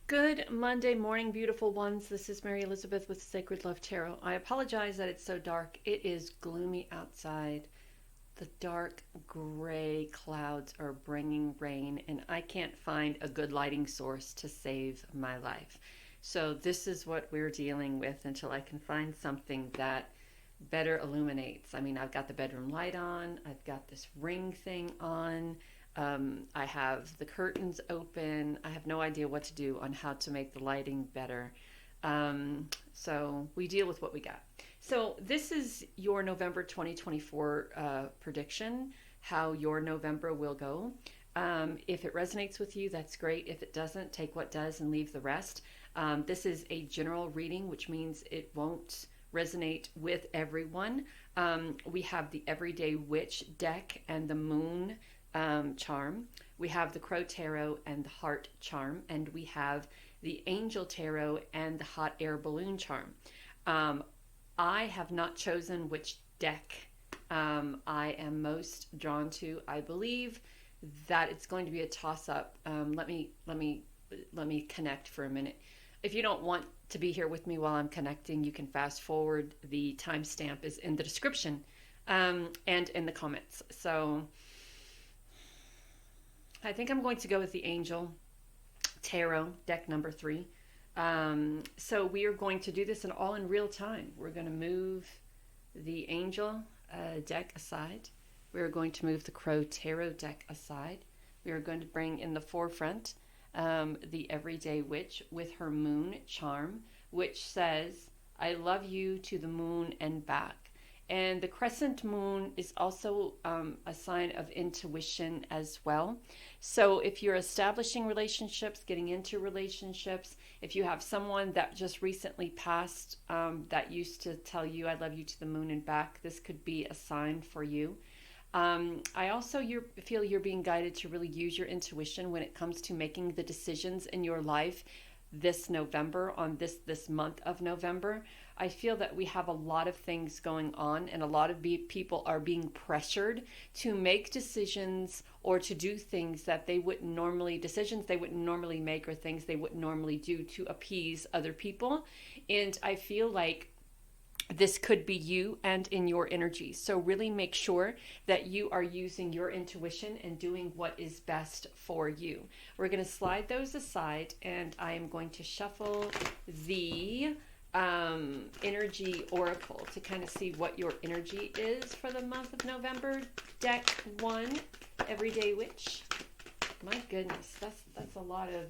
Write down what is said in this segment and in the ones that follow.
Good Monday morning, beautiful ones. This is Mary Elizabeth with Sacred Love Tarot. I apologize that it's so dark. It is gloomy outside. The dark gray clouds are bringing rain, and I can't find a good lighting source to save my life. So this is what we're dealing with until I can find something that better illuminates. I mean, I've got the bedroom light on, I've got this ring thing on, I have the curtains open. I have no idea what to do on how to make the lighting better. So we deal with what we got. So this is your November 2024 prediction, how your November will go. If it resonates with you, that's great. If it doesn't, take what does and leave the rest. This is a general reading, which means it won't resonate with everyone. We have the Everyday Witch deck and the Moon charm. We have the Crow Tarot and the Heart charm, and we have the Angel Tarot and the Hot Air Balloon charm. I have not chosen which deck I am most drawn to. I believe that it's going to be a toss-up. Let me connect for a minute. If you don't want to be here with me while I'm connecting, you can fast forward. The timestamp is in the description and in the comments. So I think I'm going to go with the Angel Tarot, deck number 3. So we are going to do this all in real time. We're going to move the Angel deck aside. We are going to move the Crow Tarot deck aside. We are going to bring in the forefront the Everyday Witch with her Moon charm, which says, I love you to the moon and back. And the crescent moon is also a sign of intuition as well. So if you're establishing relationships, getting into relationships, if you have someone that just recently passed that used to tell you, I love you to the moon and back, this could be a sign for you. I also feel you're being guided to really use your intuition when it comes to making the decisions in your life this November, on this month of November. I feel that we have a lot of things going on, and a lot of people are being pressured to make decisions or to do things that they wouldn't normally, decisions they wouldn't normally make, or things they wouldn't normally do to appease other people. And I feel like this could be you and in your energy. So really make sure that you are using your intuition and doing what is best for you. We're going to slide those aside, and I am going to shuffle the energy oracle to kind of see what your energy is for the month of November. Deck 1, Everyday Witch. My goodness, that's a lot of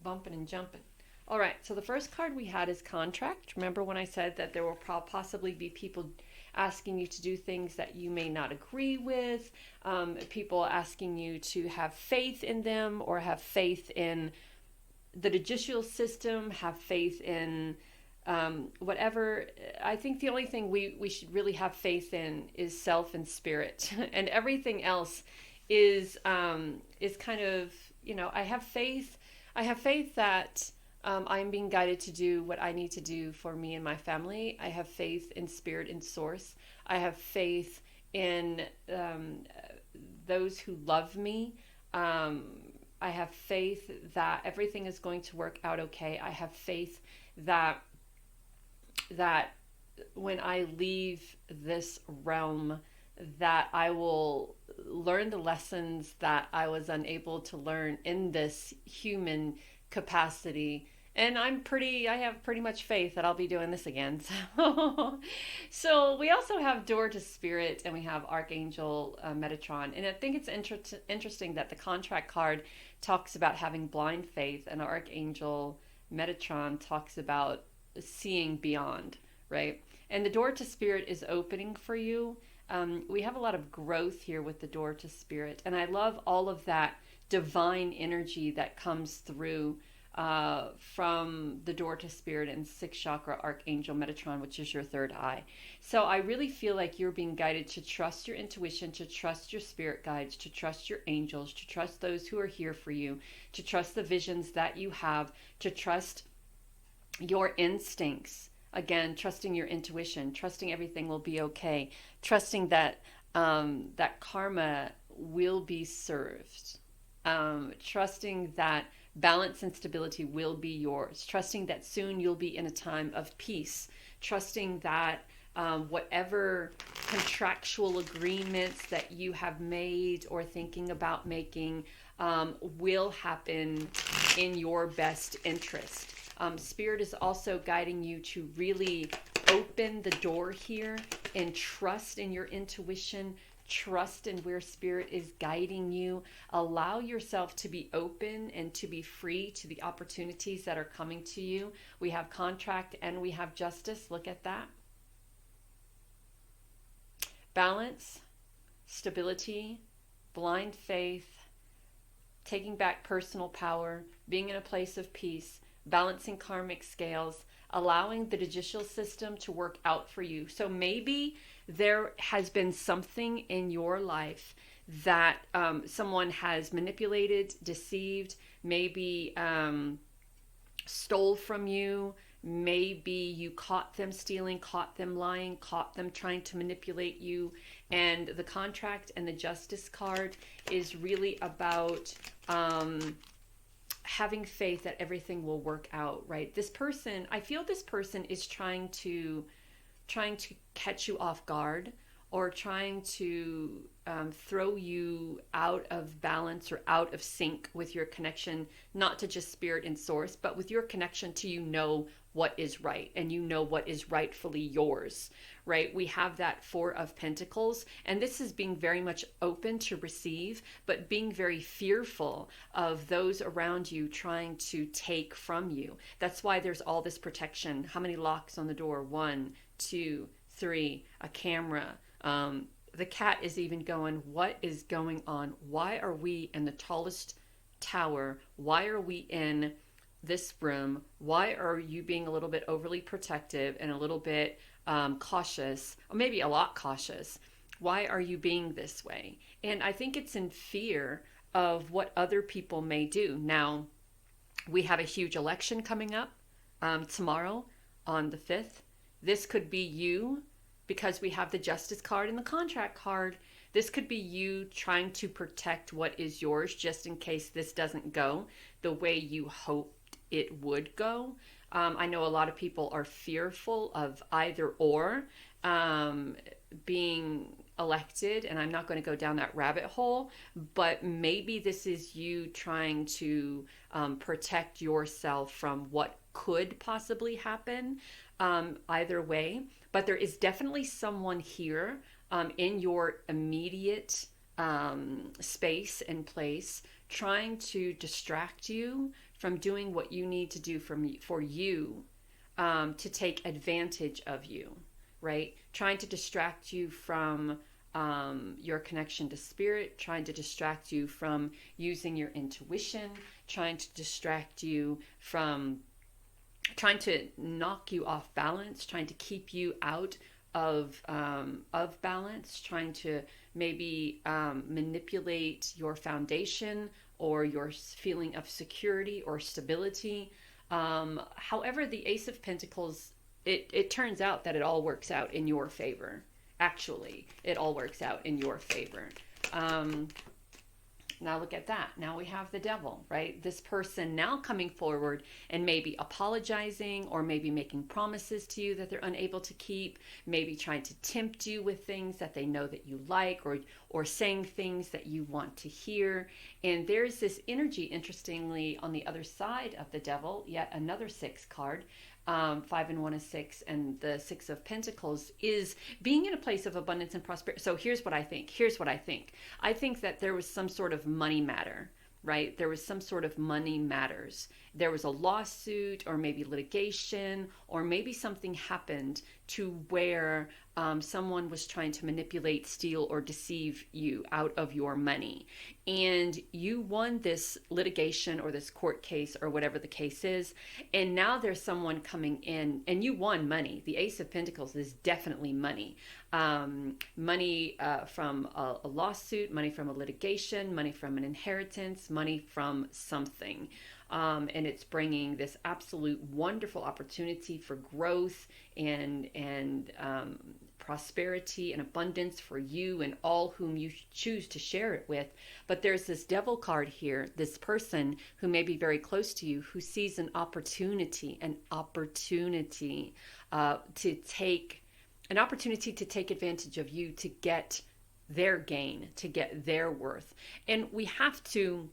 bumping and jumping. All right, so the first card we had is contract. Remember when I said that there will possibly be people asking you to do things that you may not agree with, people asking you to have faith in them, or have faith in the judicial system, have faith in whatever. I think the only thing we should really have faith in is self and spirit, and everything else is kind of, I have faith that I'm being guided to do what I need to do for me and my family. I have faith in spirit and source. I have faith in those who love me. I have faith that everything is going to work out okay. I have faith that when I leave this realm, that I will learn the lessons that I was unable to learn in this human capacity. And I have pretty much faith that I'll be doing this again. So we also have Door to Spirit, and we have Archangel Metatron. And I think it's interesting that the contract card talks about having blind faith, and Archangel Metatron talks about seeing beyond, right? And the Door to Spirit is opening for you. We have a lot of growth here with the Door to Spirit, and I love all of that divine energy that comes through from the Door to Spirit and 6th chakra Archangel Metatron, which is your third eye. So I really feel like you're being guided to trust your intuition, to trust your spirit guides, to trust your angels, to trust those who are here for you, to trust the visions that you have, to trust your instincts. Again, trusting your intuition, trusting everything will be okay, trusting that that karma will be served. trusting that balance and stability will be yours, trusting that soon you'll be in a time of peace, trusting that whatever contractual agreements that you have made or thinking about making will happen in your best interest. Spirit is also guiding you to really open the door here and trust in your intuition, trust in where Spirit is guiding you. Allow yourself to be open and to be free to the opportunities that are coming to you. We have contract and we have justice. Look at that. Balance, stability, blind faith, taking back personal power, being in a place of peace, balancing karmic scales, allowing the judicial system to work out for you. So maybe there has been something in your life that someone has manipulated, deceived, maybe stole from you. Maybe you caught them stealing, caught them lying, caught them trying to manipulate you. And the contract and the justice card is really about having faith that everything will work out, right? This person, I feel this person is trying to catch you off guard, or trying to throw you out of balance or out of sync with your connection, not to just Spirit and Source, but with your connection to what is right, and what is rightfully yours, right? We have that Four of Pentacles, and this is being very much open to receive, but being very fearful of those around you trying to take from you. That's why there's all this protection. How many locks on the door? 1, 2, 3, a camera. The cat is even going, what is going on? Why are we in the tallest tower? Why are we in this room? Why are you being a little bit overly protective and a little bit cautious, or maybe a lot cautious? Why are you being this way? And I think it's in fear of what other people may do. Now, we have a huge election coming up tomorrow on the 5th. This could be you, because we have the justice card and the contract card. This could be you trying to protect what is yours, just in case this doesn't go the way you hoped it would go. I know a lot of people are fearful of either or being elected, and I'm not going to go down that rabbit hole, but maybe this is you trying to protect yourself from what could possibly happen either way. But there is definitely someone here in your immediate space and place trying to distract you from doing what you need to do for you to take advantage of you, right? Trying to distract you from your connection to Spirit, trying to distract you from using your intuition, trying to distract you from trying to knock you off balance, trying to keep you out of balance, trying to maybe manipulate your foundation or your feeling of security or stability. However, the Ace of Pentacles, it turns out that it all works out in your favor. Actually, it all works out in your favor. Now look at that. Now we have the Devil, right? This person now coming forward and maybe apologizing, or maybe making promises to you that they're unable to keep, maybe trying to tempt you with things that they know that you like, or saying things that you want to hear. And there's this energy, interestingly, on the other side of the Devil, yet another 6 card. 5 and 1 is 6, and the 6 of Pentacles is being in a place of abundance and prosperity. So here's what I think. I think that there was some sort of money matter, right? There was some sort of money matters. There was a lawsuit, or maybe litigation, or maybe something happened to where someone was trying to manipulate, steal, or deceive you out of your money. And you won this litigation or this court case or whatever the case is. And now there's someone coming in and you won money. The Ace of Pentacles is definitely money. Money from a lawsuit, money from a litigation, money from an inheritance, money from something. And it's bringing this absolute wonderful opportunity for growth and prosperity and abundance for you and all whom you choose to share it with. But there's this devil card here, this person who may be very close to you, who sees an opportunity to take advantage of you, to get their gain, to get their worth. And we have to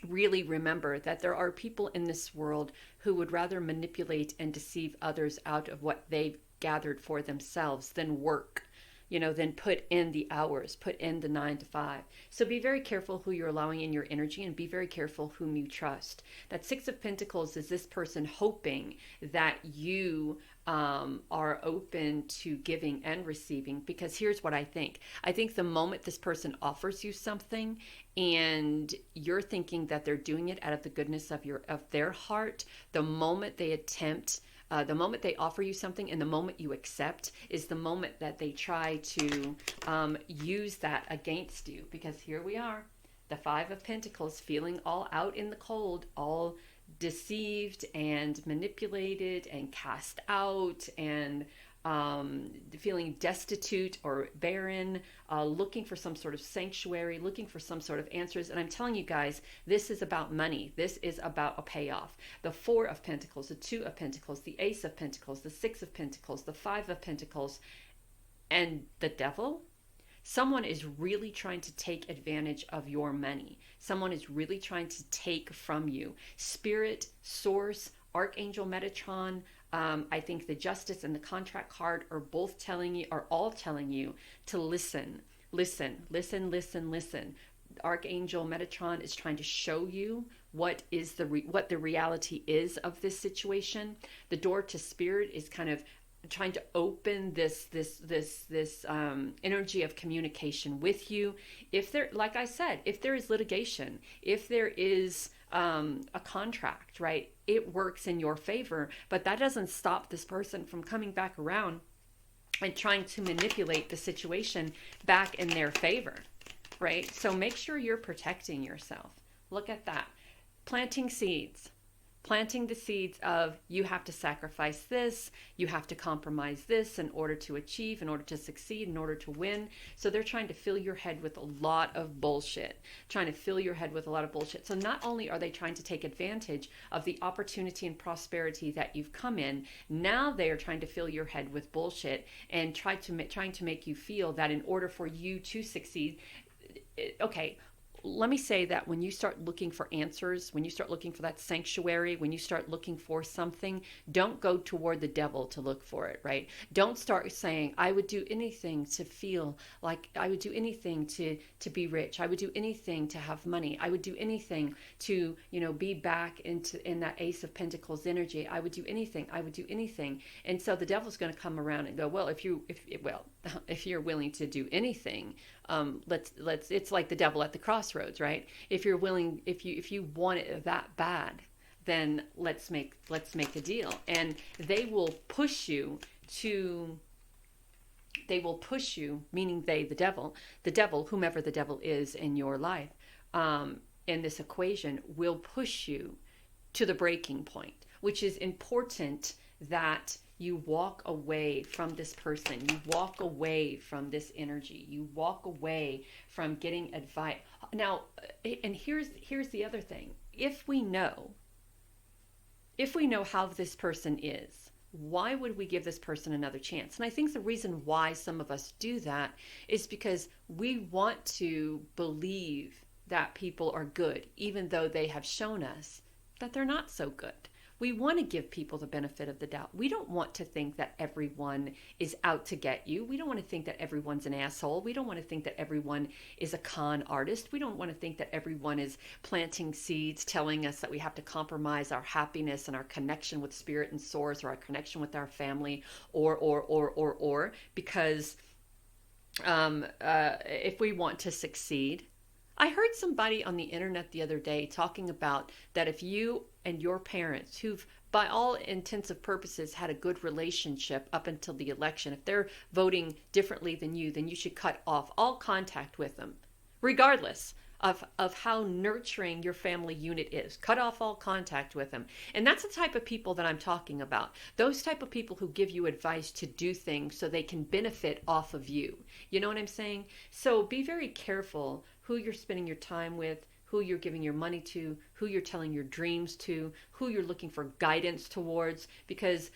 really remember that there are people in this world who would rather manipulate and deceive others out of what they've gathered for themselves than work, than put in the hours, put in the 9 to 5. So be very careful who you're allowing in your energy, and be very careful whom you trust. That Six of Pentacles is this person hoping that you are open to giving and receiving, because here's what I think. I think the moment this person offers you something and you're thinking that they're doing it out of the goodness of their heart, the moment they offer you something and the moment you accept is the moment that they try to use that against you. Because here we are, the Five of Pentacles, feeling all out in the cold, all deceived and manipulated and cast out, and feeling destitute or barren, looking for some sort of sanctuary, looking for some sort of answers. And I'm telling you guys, this is about money. This is about a payoff. The Four of Pentacles, the Two of Pentacles, the Ace of Pentacles, the Six of Pentacles, the Five of Pentacles, and the Devil. Someone is really trying to take advantage of your money. Someone is really trying to take from you. Spirit, Source, Archangel Metatron, I think the Justice and the Contract card are all telling you to listen. Archangel Metatron is trying to show you what the reality is of this situation. The door to Spirit is kind of trying to open this energy of communication with you. If there, like I said, if there is litigation, if there is a contract, right, it works in your favor, but that doesn't stop this person from coming back around and trying to manipulate the situation back in their favor, right? So make sure you're protecting yourself. Look at that. Planting the seeds of, you have to sacrifice this, you have to compromise this in order to achieve, in order to succeed, in order to win. So they're trying to fill your head with a lot of bullshit, So not only are they trying to take advantage of the opportunity and prosperity that you've come in, now they are trying to fill your head with bullshit and trying to make you feel that in order for you to succeed, okay, let me say that when you start looking for answers, when you start looking for that sanctuary, when you start looking for something, don't go toward the devil to look for it, right? Don't start saying, I would do anything to feel like, I would do anything to be rich. I would do anything to have money. I would do anything to, be back in that Ace of Pentacles energy. I would do anything. And so the devil's going to come around and go, well, if you're willing to do anything, it's like the devil at the crossroads, right? If you're willing, if you want it that bad, then let's make a deal. And they will push you, meaning the devil, whomever the devil is in your life, in this equation, will push you to the breaking point, which is important that you walk away from this person. You walk away from this energy. You walk away from getting advice. Now, and here's the other thing. If we know how this person is, why would we give this person another chance? And I think the reason why some of us do that is because we want to believe that people are good, even though they have shown us that they're not so good. We want to give people the benefit of the doubt. We don't want to think that everyone is out to get you. We don't want to think that everyone's an asshole. We don't want to think that everyone is a con artist. We don't want to think that everyone is planting seeds, telling us that we have to compromise our happiness and our connection with Spirit and Source, or our connection with our family, or because if we want to succeed. I heard somebody on the internet the other day talking about that if you and your parents, who've by all intents and purposes had a good relationship up until the election, if they're voting differently than you, then you should cut off all contact with them, regardless of how nurturing your family unit is. Cut off all contact with them. And that's the type of people that I'm talking about. Those type of people who give you advice to do things so they can benefit off of you. You know what I'm saying? So be very careful who you're spending your time with, who you're giving your money to, who you're telling your dreams to, who you're looking for guidance towards, because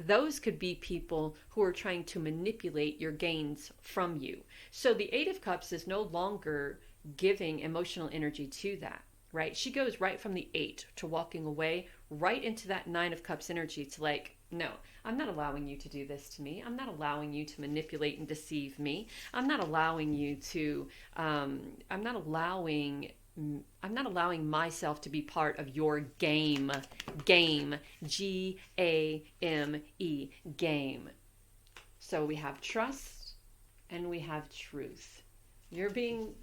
those could be people who are trying to manipulate your gains from you. So the Eight of Cups is no longer giving emotional energy to that, right? She goes right from the 8 to walking away right into that 9 of Cups energy to like, no, I'm not allowing you to do this to me. I'm not allowing you to manipulate and deceive me. I'm not allowing you to, I'm not allowing myself to be part of your game, Game, G-A-M-E, game. So we have trust and we have truth. You're being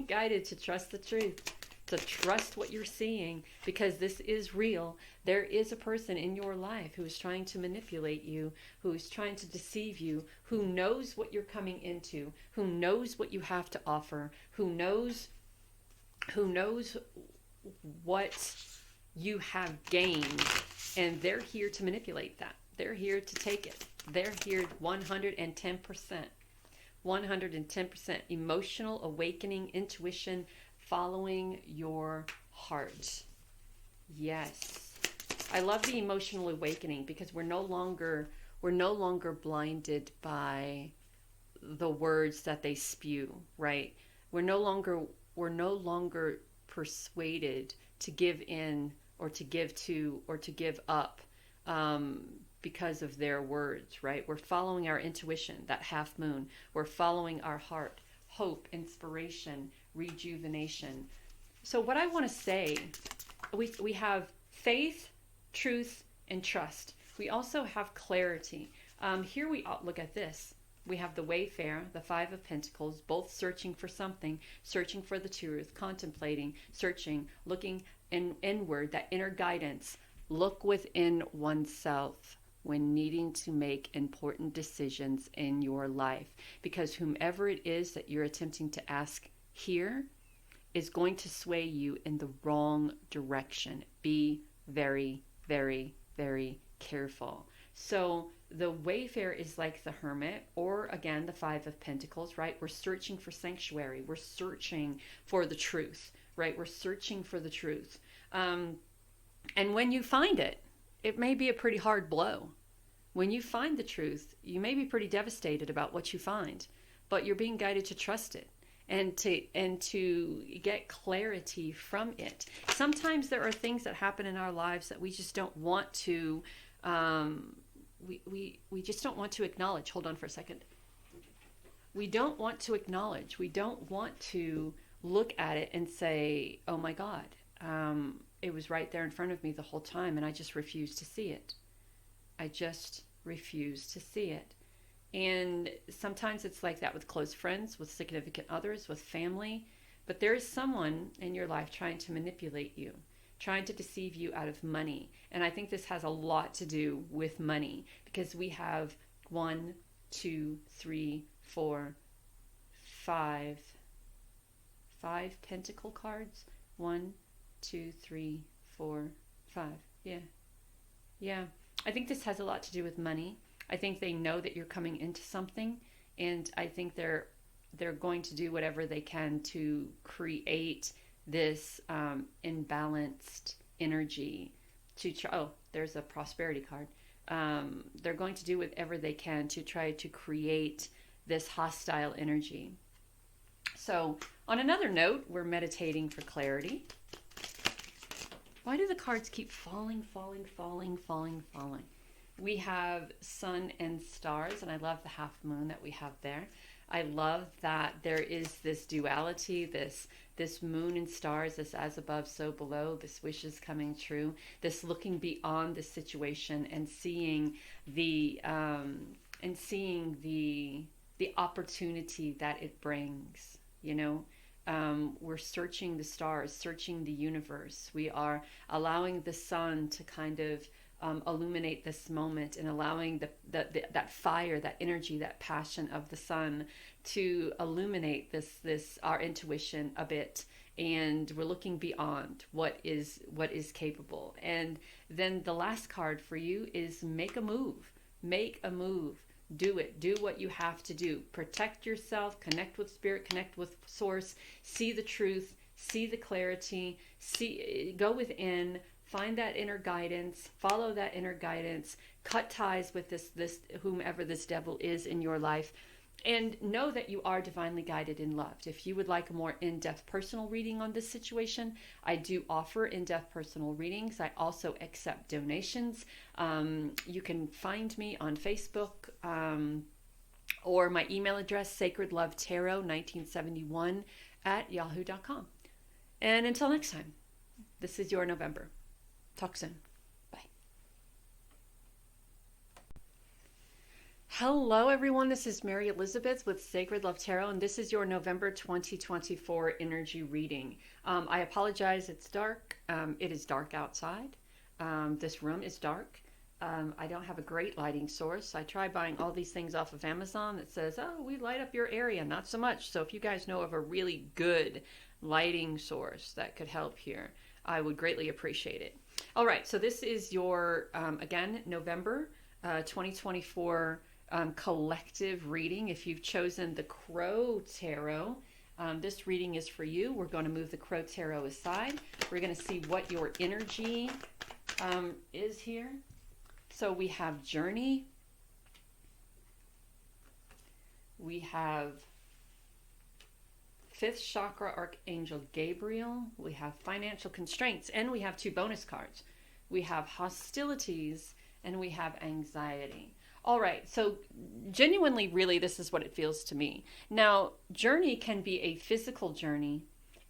guided to trust the truth, to trust what you're seeing, because this is real. There is a person in your life who is trying to manipulate you, who is trying to deceive you, who knows what you're coming into, who knows what you have to offer, who knows what you have gained, and they're here to manipulate that. They're here to take it. They're here 110%. 110% emotional awakening, intuition, following your heart. Yes. I love the emotional awakening because we're no longer blinded by the words that they spew, right? We're no longer persuaded to give in or to give to or to give up because of their words, right? We're following our intuition, that half moon. We're following our heart, hope, inspiration, rejuvenation. So what I want to say, we have faith, truth, and trust. We also have clarity. Here we look at this. We have the Wayfarer, the Five of Pentacles, both searching for something, searching for the truth, contemplating, searching, looking inward, that inner guidance. Look within oneself when needing to make important decisions in your life, because whomever it is that you're attempting to ask here is going to sway you in the wrong direction. Be very, very, very careful. So the Wayfarer is like the Hermit, or again, the Five of Pentacles, right? We're searching for sanctuary. We're searching for the truth, right? We're searching for the truth. And when you find it, it may be a pretty hard blow. When you find the truth, you may be pretty devastated about what you find, but you're being guided to trust it and to get clarity from it. Sometimes there are things that happen in our lives that we just don't want to, we just don't want to acknowledge. Hold on for a second. We don't want to acknowledge. We don't want to look at it and say, oh my God, it was right there in front of me the whole time and I just refused to see it. I just refuse to see it. And sometimes it's like that with close friends, with significant others, with family. But there is someone in your life trying to manipulate you, trying to deceive you out of money. And I think this has a lot to do with money, because we have 1, 2, 3, 4, 5 pentacle cards. 1, 2, 3, 4, 5. Yeah. I think this has a lot to do with money. I think they know that you're coming into something, and I think they're going to do whatever they can to create this imbalanced energy. There's a prosperity card. They're going to do whatever they can to try to create this hostile energy. So on another note, we're meditating for clarity. Why do the cards keep falling? We have sun and stars, and I love the half moon that we have there. I love that there is this duality, this moon and stars, this as above, so below, this wishes coming true, this looking beyond the situation and seeing the opportunity that it brings, you know. We're searching the stars, searching the universe. We are allowing the sun to kind of illuminate this moment and allowing that fire, that energy, that passion of the sun to illuminate this our intuition a bit. And we're looking beyond what is capable. And then the last card for you is make a move. Make a move. Do it. Do what you have to do. Protect yourself. Connect with spirit. Connect with source. See the truth. See the clarity. Go within. Find that inner guidance. Follow that inner guidance. Cut ties with this whomever this devil is in your life. And know that you are divinely guided and loved. If you would like a more in-depth personal reading on this situation, I do offer in-depth personal readings. I also accept donations. You can find me on Facebook or my email address, sacredlovetarot1971 @yahoo.com. And until next time, this is your November. Talk soon. Hello everyone, this is Mary Elizabeth with Sacred Love Tarot, and this is your November 2024 energy reading. I apologize, it's dark. It is dark outside. This room is dark. I don't have a great lighting source. I tried buying all these things off of Amazon that says, oh, we light up your area. Not so much. So if you guys know of a really good lighting source that could help here, I would greatly appreciate it. All right, so this is your, again, November 2024 collective reading. If you've chosen the Crow Tarot, this reading is for you. We're going to move the Crow Tarot aside. We're going to see what your energy is here. So we have Journey. We have Fifth Chakra Archangel Gabriel. We have Financial Constraints, and we have two bonus cards. We have Hostilities, and we have Anxiety. All right, so genuinely, really, this is what it feels to me. Now, journey can be a physical journey.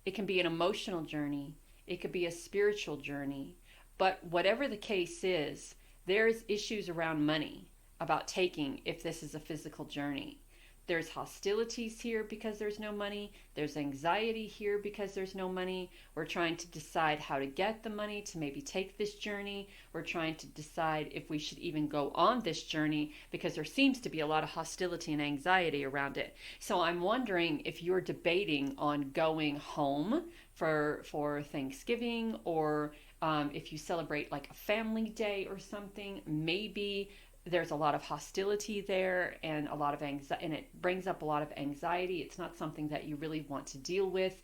It can be an emotional journey. It could be a spiritual journey. But whatever the case is, there's issues around money about taking if this is a physical journey. There's hostilities here because there's no money. There's anxiety here because there's no money. We're trying to decide how to get the money to maybe take this journey. We're trying to decide if we should even go on this journey because there seems to be a lot of hostility and anxiety around it. So I'm wondering if you're debating on going home for Thanksgiving, or if you celebrate like a family day or something. Maybe there's a lot of hostility there and a lot of anxiety, and it brings up a lot of anxiety. It's not something that you really want to deal with.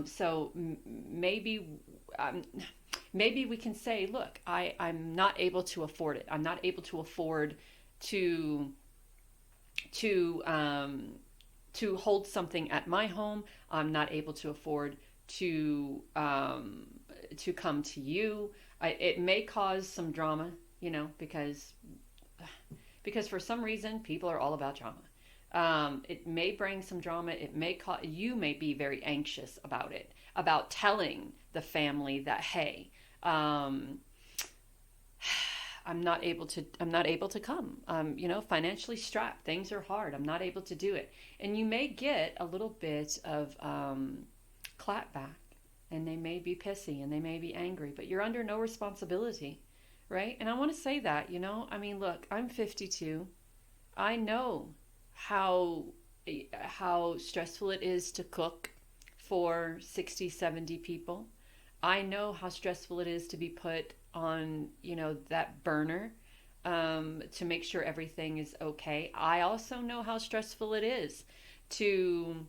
So maybe we can say, look, I'm not able to afford it. I'm not able to afford to hold something at my home. I'm not able to afford to come to you. It may cause some drama, because for some reason people are all about drama. It may bring some drama. It may you may be very anxious about it, about telling the family that, hey, I'm not able to come. Financially strapped. Things are hard. I'm not able to do it. And you may get a little bit of clapback, and they may be pissy and they may be angry, but you're under no responsibility. Right? And I want to say that, look, I'm 52. I know how stressful it is to cook for 60, 70 people. I know how stressful it is to be put on, that burner to make sure everything is okay. I also know how stressful it is to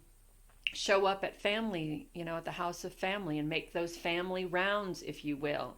show up at family, at the house of family, and make those family rounds, if you will.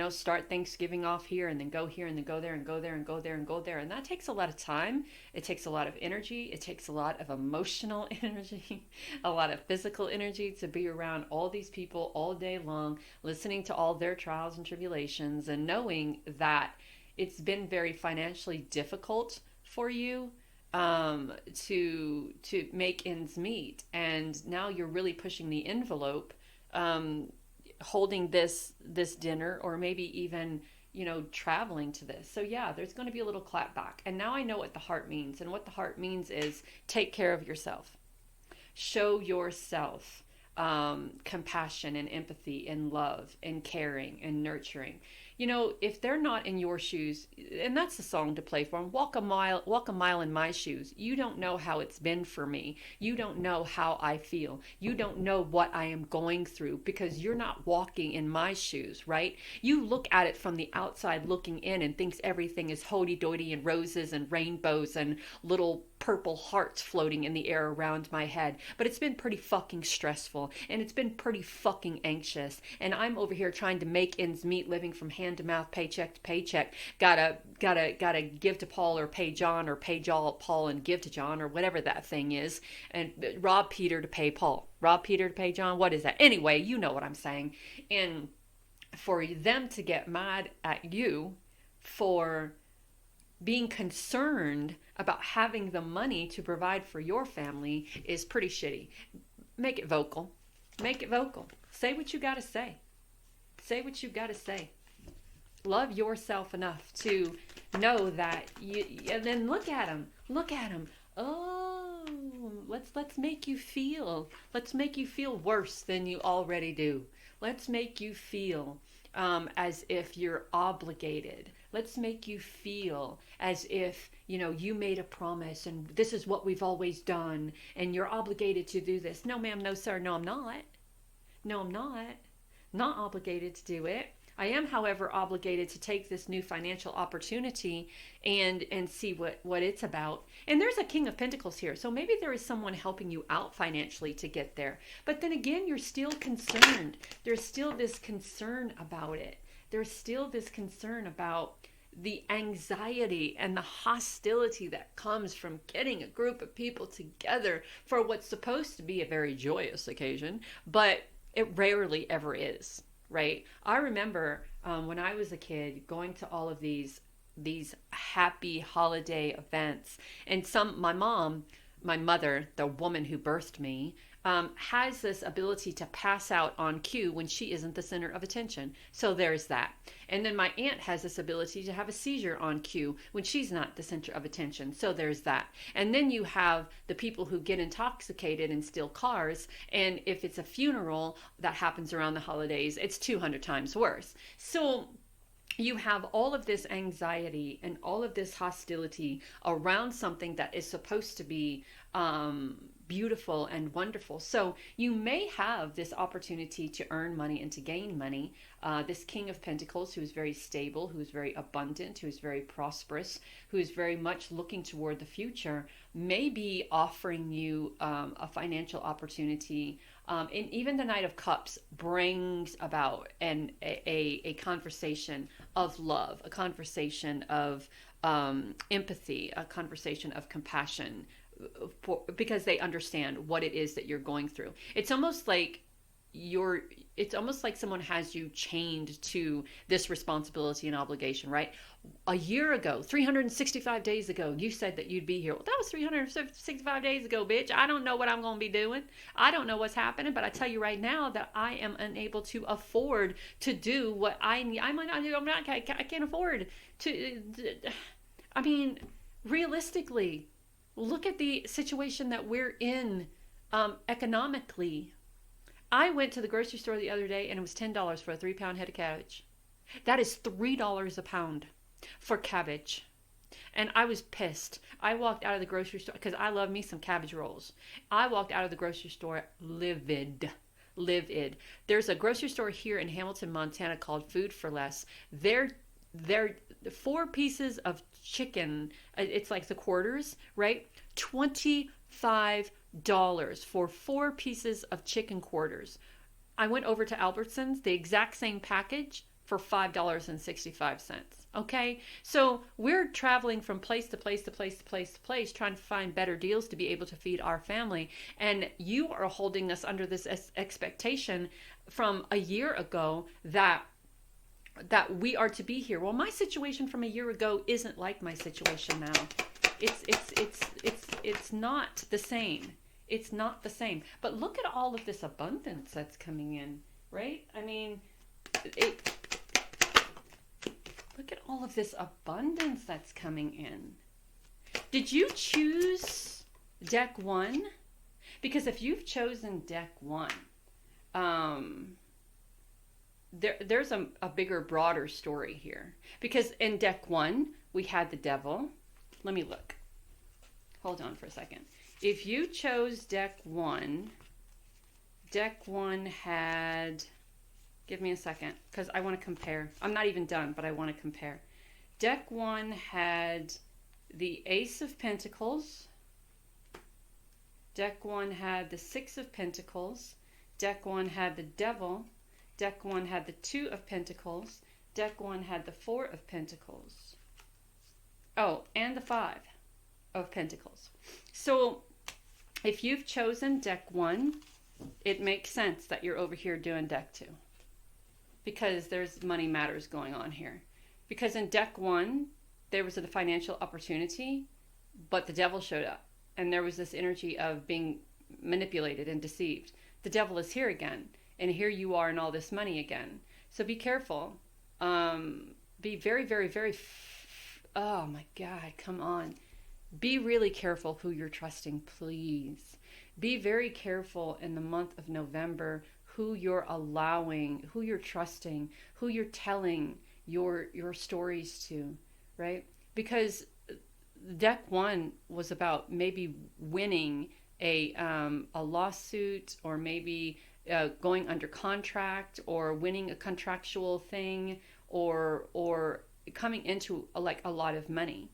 Start Thanksgiving off here and then go here and then go there and go there and go there and go there. And that takes a lot of time. It takes a lot of energy. It takes a lot of emotional energy, a lot of physical energy to be around all these people all day long, listening to all their trials and tribulations, and knowing that it's been very financially difficult for you to make ends meet. And now you're really pushing the envelope, holding this dinner, or maybe even traveling to this. So yeah, there's going to be a little clapback. And now I know what the heart means, and what the heart means is take care of yourself. Show yourself compassion and empathy and love and caring and nurturing. if they're not in your shoes, and that's the song to play for them, walk a mile in my shoes. You don't know how it's been for me. You don't know how I feel. You don't know what I am going through because you're not walking in my shoes, right? You look at it from the outside looking in and thinks everything is hoity-toity and roses and rainbows and little purple hearts floating in the air around my head. But it's been pretty fucking stressful, and it's been pretty fucking anxious, and I'm over here trying to make ends meet, living from hand to mouth, paycheck to paycheck. Gotta give to Paul or pay John, or pay Paul and give to John, or whatever that thing is, and rob Peter to pay Paul, rob Peter to pay John. What is that? Anyway, you know what I'm saying. And for them to get mad at you for being concerned about having the money to provide for your family is pretty shitty. Make it vocal. Make it vocal. Say what you gotta say. Say what you gotta say. Love yourself enough to know that you, and then look at them. Look at them. Oh, let's make you feel. Let's make you feel worse than you already do. Let's make you feel as if you're obligated. Let's make you feel as if, you made a promise and this is what we've always done and you're obligated to do this. No, ma'am, no, sir. No, I'm not. No, I'm not. Not obligated to do it. I am, however, obligated to take this new financial opportunity and see what it's about. And there's a King of Pentacles here. So maybe there is someone helping you out financially to get there. But then again, you're still concerned. There's still this concern about it. There's still this concern about the anxiety and the hostility that comes from getting a group of people together for what's supposed to be a very joyous occasion, but it rarely ever is. Right? I remember when I was a kid going to all of these happy holiday events, and my mother, the woman who birthed me, has this ability to pass out on cue when she isn't the center of attention. So there's that. And then my aunt has this ability to have a seizure on cue when she's not the center of attention. So there's that. And then you have the people who get intoxicated and steal cars. And if it's a funeral that happens around the holidays, it's 200 times worse. So you have all of this anxiety and all of this hostility around something that is supposed to be beautiful and wonderful. So you may have this opportunity to earn money and to gain money. This King of Pentacles, who is very stable, who is very abundant, who is very prosperous, who is very much looking toward the future, may be offering you a financial opportunity. And even the Knight of Cups brings about a conversation of love, a conversation of empathy, a conversation of compassion, because they understand what it is that you're going through. It's almost like someone has you chained to this responsibility and obligation, right? A year ago, 365 days ago, you said that you'd be here. Well, that was 365 days ago, bitch. I don't know what I'm going to be doing. I don't know what's happening, but I tell you right now that I am unable to afford to do what I might not do. I can't afford to. I mean, realistically, look at the situation that we're in economically. I went to the grocery store the other day and it was $10 for a 3-pound head of cabbage. That is $3 a pound for cabbage. And I was pissed. I walked out of the grocery store because I love me some cabbage rolls. I walked out of the grocery store livid. There's a grocery store here in Hamilton, Montana called Food for Less. They're 4 pieces of chicken. It's like the quarters, right? $25 for 4 pieces of chicken quarters. I went over to Albertsons, the exact same package for $5.65. Okay, so we're traveling from place to place to place to place to place, trying to find better deals to be able to feed our family. And you are holding us under this expectation from a year ago that we are to be here. Well, my situation from a year ago isn't like my situation now. It's not the same. It's not the same. But look at all of this abundance that's coming in, right? I mean, look at all of this abundance that's coming in. Did you choose deck 1? Because if you've chosen deck 1, there's a bigger, broader story here. Because in deck one, we had the devil. Let me look. Hold on for a second. If you chose deck one had, give me a second, because I want to compare. I'm not even done, but I want to compare. Deck one had the Ace of Pentacles. Deck one had the Six of Pentacles. Deck one had the Devil. Deck one had the Two of Pentacles. Deck one had the Four of Pentacles. Oh, and the Five of Pentacles. So if you've chosen deck one, it makes sense that you're over here doing deck two, because there's money matters going on here. Because in deck one, there was a financial opportunity, but the devil showed up, and there was this energy of being manipulated and deceived. The devil is here again, and here you are in all this money again. So be careful. Be very, very, very, oh my God, come on. Be really careful who you're trusting, please. Be very careful in the month of November who you're allowing, who you're trusting, who you're telling your stories to, right? Because deck one was about maybe winning a lawsuit, or maybe going under contract, or winning a contractual thing, or coming into a lot of money.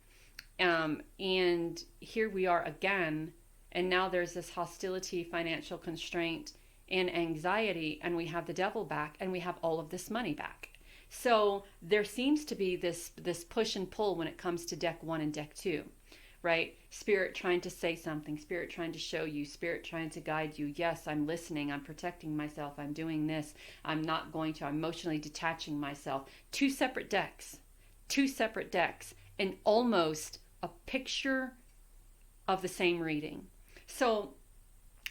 And here we are again, and now there's this hostility, financial constraint, and anxiety, and we have the devil back, and we have all of this money back. So there seems to be this push and pull when it comes to deck one and deck two, right? Spirit trying to say something, Spirit trying to show you, Spirit trying to guide you. Yes, I'm listening, I'm protecting myself, I'm doing this, I'm emotionally detaching myself. Two separate decks, and almost a picture of the same reading. So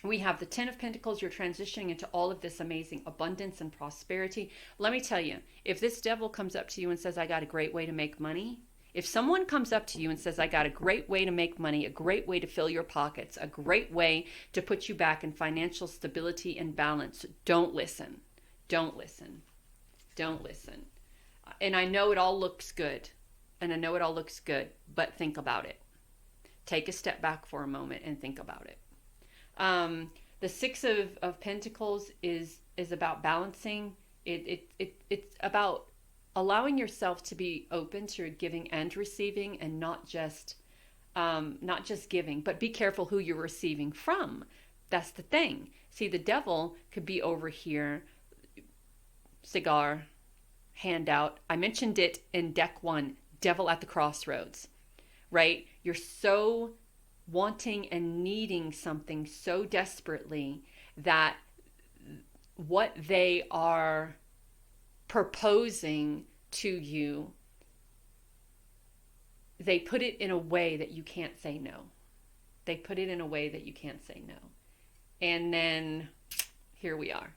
we have the Ten of Pentacles. You're transitioning into all of this amazing abundance and prosperity. Let me tell you, if this devil comes up to you and says, I got a great way to make money, if someone comes up to you and says, I got a great way to make money, a great way to fill your pockets, a great way to put you back in financial stability and balance, don't listen. Don't listen. Don't listen. And I know it all looks good. But think about it. Take a step back for a moment and think about it. The Six of Pentacles is about balancing. It's about allowing yourself to be open to giving and receiving, and not just giving, but be careful who you're receiving from. That's the thing. See, the devil could be over here, cigar, handout. I mentioned it in deck one, devil at the crossroads, right? You're so wanting and needing something so desperately that what they are proposing to you, they put it in a way that you can't say no. And then here we are,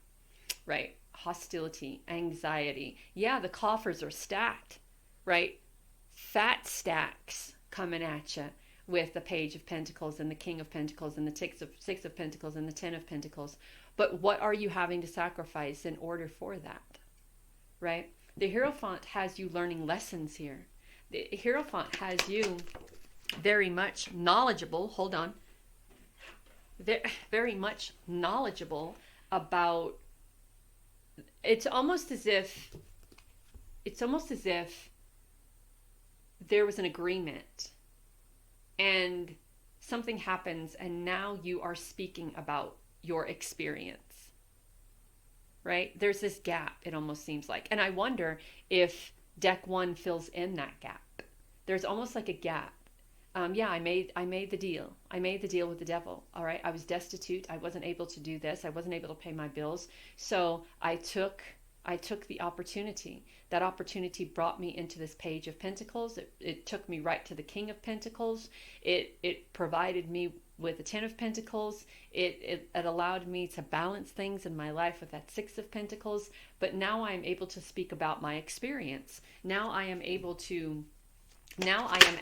right? Hostility, anxiety. Yeah, the coffers are stacked, right? Fat stacks coming at you with the Page of Pentacles and the King of Pentacles and the Six of Pentacles and the Ten of Pentacles. But what are you having to sacrifice in order for that, right? The Hierophant has you learning lessons here. The Hierophant has you very much knowledgeable. Hold on. Very much knowledgeable about. It's almost as if there was an agreement, and something happens, and now you are speaking about your experience, right? There's this gap, it almost seems like. And I wonder if deck one fills in that gap. There's almost like a gap. Yeah, I made the deal. I made the deal with the devil. All right. I was destitute. I wasn't able to do this. I wasn't able to pay my bills. So I took the opportunity. That opportunity brought me into this Page of Pentacles. It took me right to the King of Pentacles. It provided me with the Ten of Pentacles. It allowed me to balance things in my life with that Six of Pentacles. But now I am able to speak about my experience. Now I am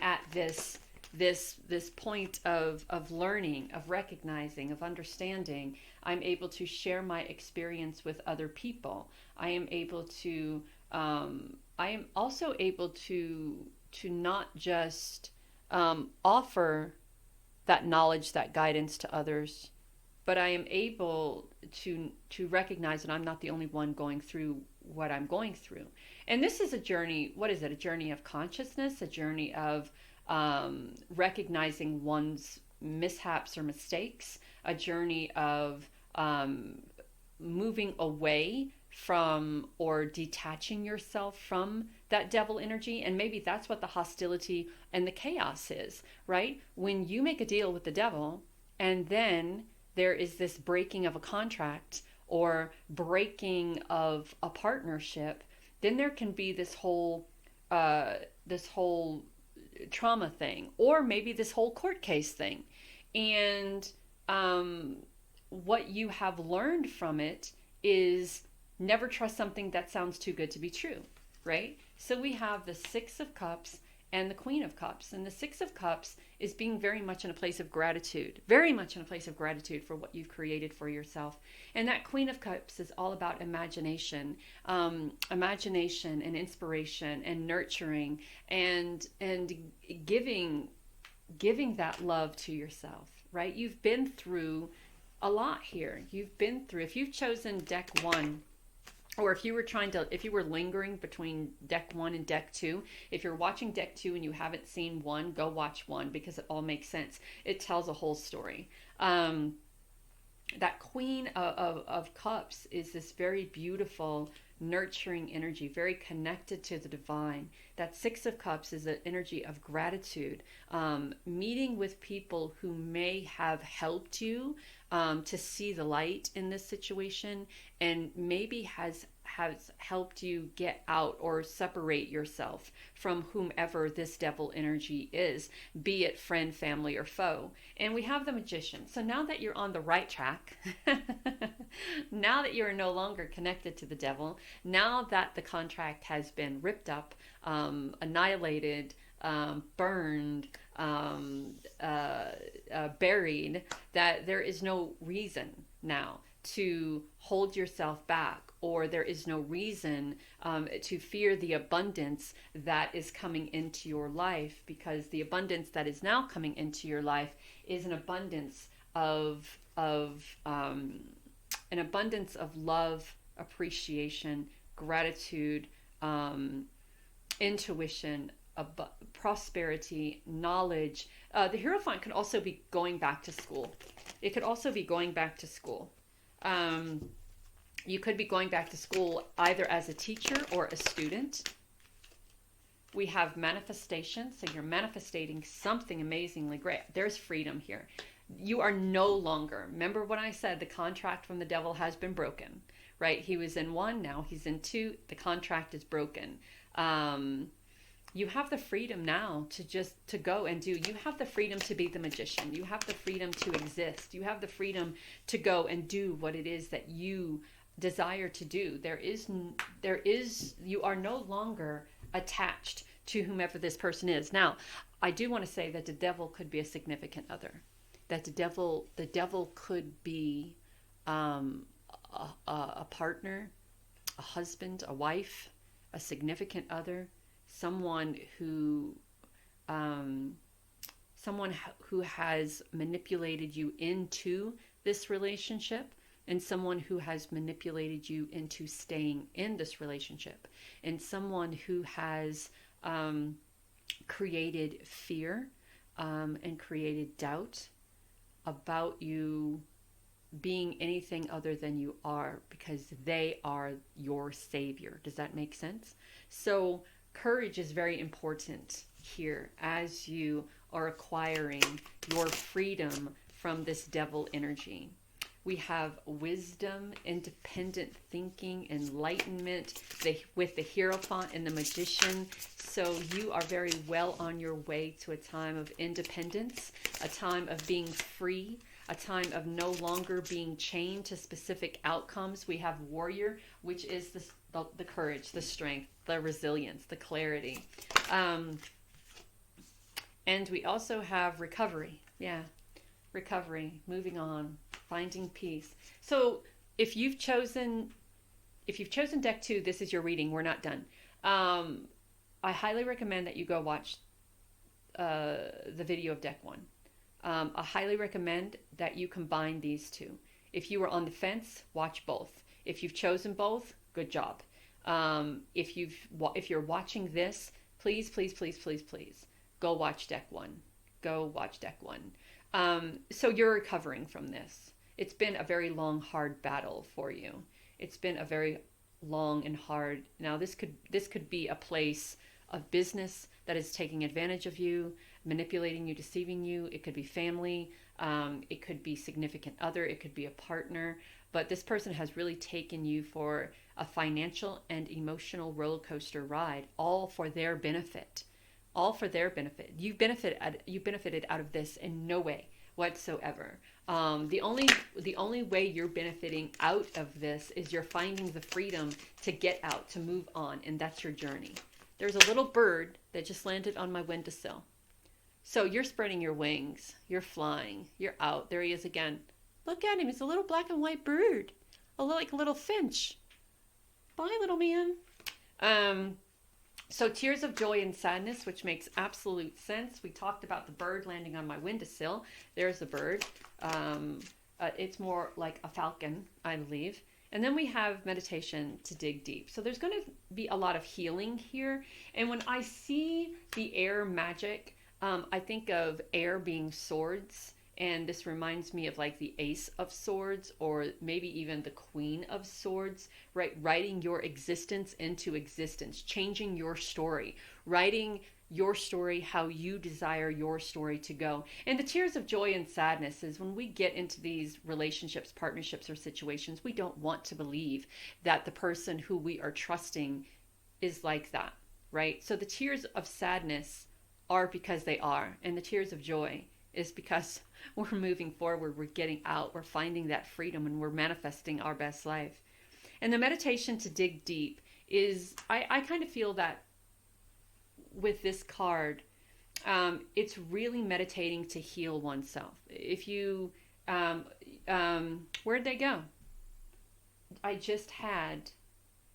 at this this point of learning, of recognizing, of understanding. I'm able to share my experience with other people. I am able to I am also able to not just offer that knowledge, that guidance to others, but I am able to recognize that I'm not the only one going through what I'm going through. And this is a journey. What is it? A journey of consciousness, a journey of recognizing one's mishaps or mistakes, a journey of moving away from or detaching yourself from that devil energy. And maybe that's what the hostility and the chaos is, right? When you make a deal with the devil and then there is this breaking of a contract or breaking of a partnership, then there can be this whole trauma thing, or maybe this whole court case thing. And what you have learned from it is never trust something that sounds too good to be true, right? So we have the Six of Cups and the Queen of Cups. And the Six of Cups is being very much in a place of gratitude, very much in a place of gratitude for what you've created for yourself. And that Queen of Cups is all about imagination, imagination and inspiration and nurturing and giving that love to yourself, right? You've been through a lot here. You've been through, if you've chosen deck one, or if you were lingering between deck one and deck two, if you're watching deck two and you haven't seen one, go watch one, because it all makes sense. It tells a whole story. That Queen of Cups is this very beautiful, nurturing energy, very connected to the divine. That Six of Cups is an energy of gratitude, meeting with people who may have helped you to see the light in this situation, and maybe has helped you get out or separate yourself from whomever this devil energy is, be it friend, family, or foe. And we have the Magician. So now that you're on the right track, now that you're no longer connected to the devil, now that the contract has been ripped up, annihilated, burned, buried, that there is no reason now to hold yourself back, or there is no reason to fear the abundance that is coming into your life, because the abundance that is now coming into your life is an abundance of love, appreciation, gratitude, intuition, prosperity, knowledge. The Hierophant can also be going back to school. It could also be going back to school. You could be going back to school either as a teacher or a student. We have manifestation, so you're manifesting something amazingly great. There's freedom here. You are no longer, remember when I said the contract from the devil has been broken, right? He was in one, now he's in two. The contract is broken. You have the freedom now to go and do. You have the freedom to be the magician. You have the freedom to exist. You have the freedom to go and do what it is that you desire to do. You are no longer attached to whomever this person is. Now, I do want to say that the devil could be a significant other. That the devil could be a partner, a husband, a wife, a significant other, someone who has manipulated you into this relationship, and someone who has manipulated you into staying in this relationship, and someone who has created fear and created doubt about you being anything other than you are, because they are your savior. Does that make sense? So courage is very important here as you are acquiring your freedom from this devil energy. We have wisdom, independent thinking, enlightenment with the Hierophant and the Magician. So you are very well on your way to a time of independence, a time of being free, a time of no longer being chained to specific outcomes. We have Warrior, which is the courage, the strength, the resilience, the clarity. And we also have recovery. Yeah, recovery, moving on, finding peace. So if you've chosen deck 2, this is your reading. We're not done. I highly recommend that you go watch the video of deck 1. I highly recommend that you combine these two. If you were on the fence, watch both. If you've chosen both, good job. If you're watching this, please, please, please, please, please, go watch deck 1. Go watch deck 1. So you're recovering from this. It's been a very long, hard battle for you. It's been a very long and hard. Now this could be a place of business that is taking advantage of you, manipulating you, deceiving you. It could be family. It could be significant other. It could be a partner. But this person has really taken you for a financial and emotional roller coaster ride, all for their benefit. All for their benefit. You benefited out of this in no way whatsoever. The only way you're benefiting out of this is you're finding the freedom to get out, to move on, and that's your journey. There's a little bird that just landed on my windowsill. So you're spreading your wings. You're flying. You're out. There he is again. Look at him. It's a little black and white bird. Like a little finch. Bye, little man. So tears of joy and sadness, which makes absolute sense. We talked about the bird landing on my windowsill. There's the bird. It's more like a falcon, I believe. And then we have meditation to dig deep. So there's going to be a lot of healing here. And when I see the air magic, I think of air being swords. And this reminds me of like the Ace of Swords, or maybe even the Queen of Swords, right? Writing your existence into existence, changing your story, writing your story how you desire your story to go. And the tears of joy and sadness is when we get into these relationships, partnerships, or situations, we don't want to believe that the person who we are trusting is like that, right? So the tears of sadness are because they are, and the tears of joy is because we're moving forward, we're getting out, we're finding that freedom, and we're manifesting our best life. And the meditation to dig deep is, I kind of feel that with this card, it's really meditating to heal oneself. If you, where'd they go? I just had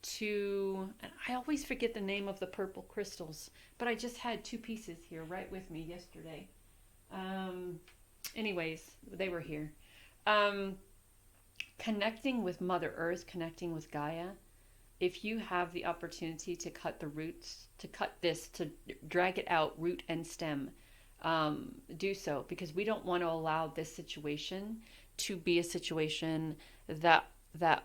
two, and I always forget the name of the purple crystals, but I just had 2 pieces here right with me yesterday. Anyways, they were here. Connecting with Mother Earth, connecting with Gaia. If you have the opportunity to cut the roots, to drag it out, root and stem, do so, because we don't want to allow this situation to be a situation that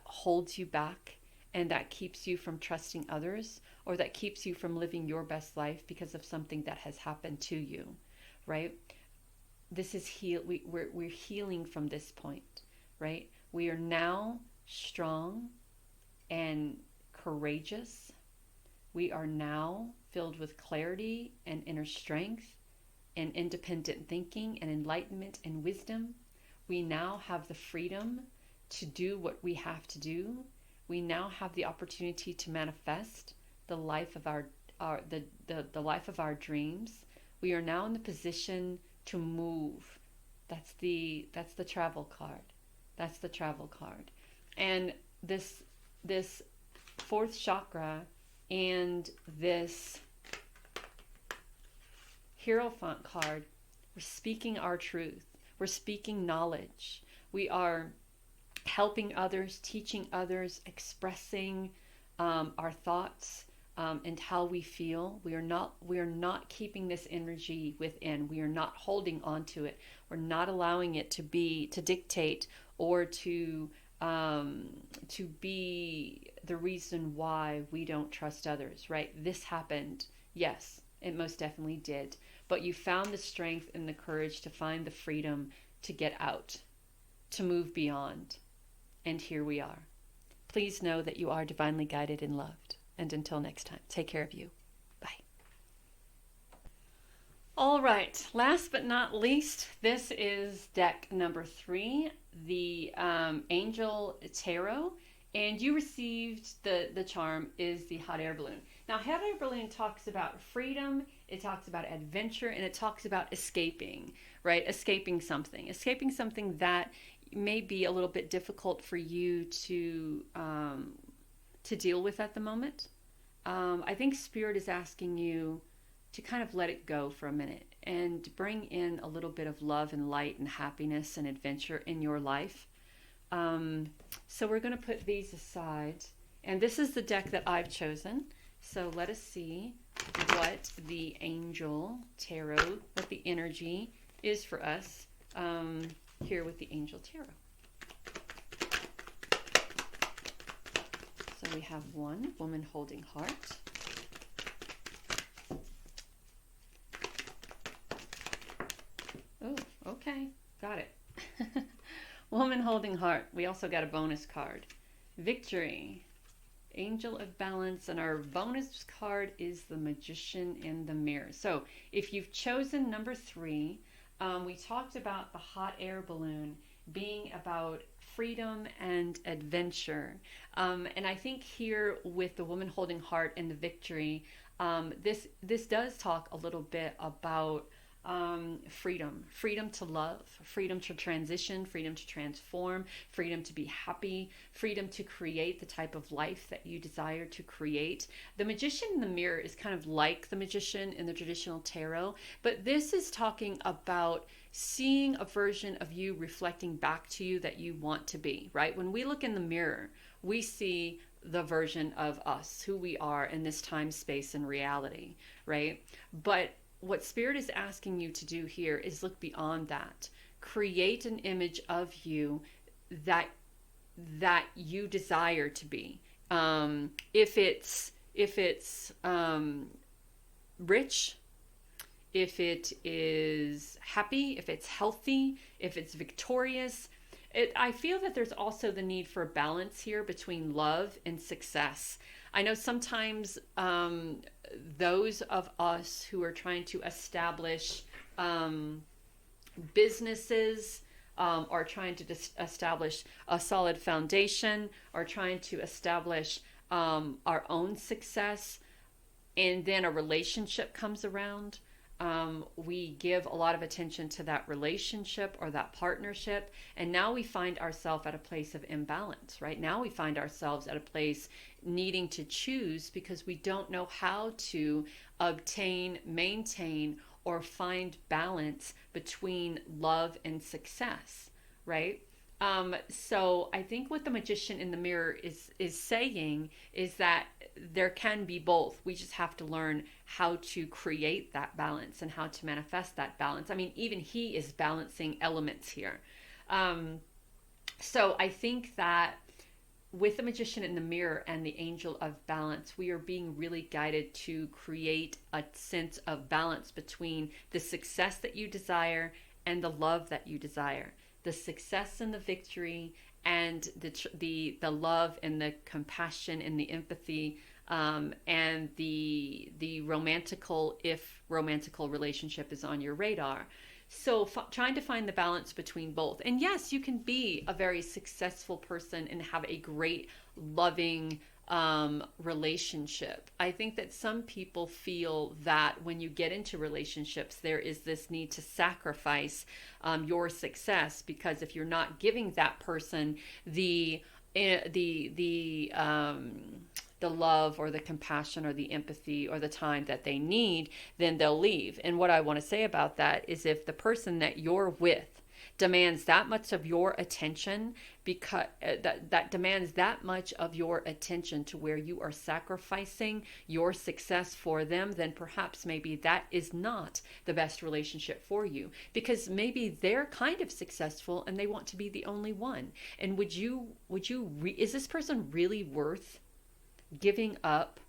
holds you back and that keeps you from trusting others, or that keeps you from living your best life because of something that has happened to you, right? This is we're healing from this point, right? We are now strong and courageous. We are now filled with clarity and inner strength and independent thinking and enlightenment and wisdom. We now have the freedom to do what we have to do. We now have the opportunity to manifest the life of the life of our dreams. We are now in the position to move. That's the travel card. That's the travel card. And this 4th chakra and this Hierophant card, we're speaking our truth. We're speaking knowledge. We are helping others, teaching others, expressing our thoughts, and how we feel. We are not keeping this energy within. We are not holding on to it. We're not allowing it to dictate or to be the reason why we don't trust others, right? This happened. Yes, it most definitely did. But you found the strength and the courage to find the freedom to get out, to move beyond. And here we are. Please know that you are divinely guided and loved. And until next time, take care of you. Bye. All right, last but not least, this is deck number 3, the Angel Tarot. And you received the charm is the hot air balloon. Now, head air balloon talks about freedom, it talks about adventure, and it talks about escaping, right? Escaping something that may be a little bit difficult for you to deal with at the moment. I think Spirit is asking you to kind of let it go for a minute and bring in a little bit of love and light and happiness and adventure in your life. So we're going to put these aside. And this is the deck that I've chosen. So let us see what the Angel Tarot, what the energy is for us here with the Angel Tarot. So we have one, Woman Holding Heart. Oh, okay, got it. Woman Holding Heart. We also got a bonus card. Victory. Angel of Balance, and our bonus card is the Magician in the Mirror. So if you've chosen number 3, we talked about the hot air balloon being about freedom and adventure. And I think here with the Woman Holding Heart and the Victory, this does talk a little bit about freedom to love, freedom to transition, freedom to transform, freedom to be happy, freedom to create the type of life that you desire to create. The Magician in the Mirror is kind of like the Magician in the traditional tarot, but this is talking about seeing a version of you reflecting back to you that you want to be, right? When we look in the mirror, we see the version of us, who we are in this time, space, and reality, right? But what Spirit is asking you to do here is look beyond that. Create an image of you that you desire to be. If it's rich, if it is happy, if it's healthy, if it's victorious. I feel that there's also the need for balance here between love and success. I know sometimes those of us who are trying to establish businesses, are trying to establish a solid foundation, are trying to establish our own success, and then a relationship comes around. We give a lot of attention to that relationship or that partnership, and now we find ourselves at a place of imbalance, right? Now we find ourselves at a place needing to choose because we don't know how to obtain, maintain, or find balance between love and success, right? So I think what the Magician in the Mirror is saying is that there can be both. We just have to learn how to create that balance and how to manifest that balance. I mean, even he is balancing elements here. So I think that with the Magician in the Mirror and the Angel of Balance, we are being really guided to create a sense of balance between the success that you desire and the love that you desire. The success and the victory, and the love and the compassion and the empathy, and the romantical, if romantical relationship is on your radar. So trying to find the balance between both. And yes, you can be a very successful person and have a great, loving relationship. I think that some people feel that when you get into relationships, there is this need to sacrifice your success, because if you're not giving that person the love or the compassion or the empathy or the time that they need, then they'll leave. And what I want to say about that is, if the person that you're with demands that much of your attention, because that demands that much of your attention to where you are sacrificing your success for them, then perhaps maybe that is not the best relationship for you, because maybe they're kind of successful and they want to be the only one. And is this person really worth giving up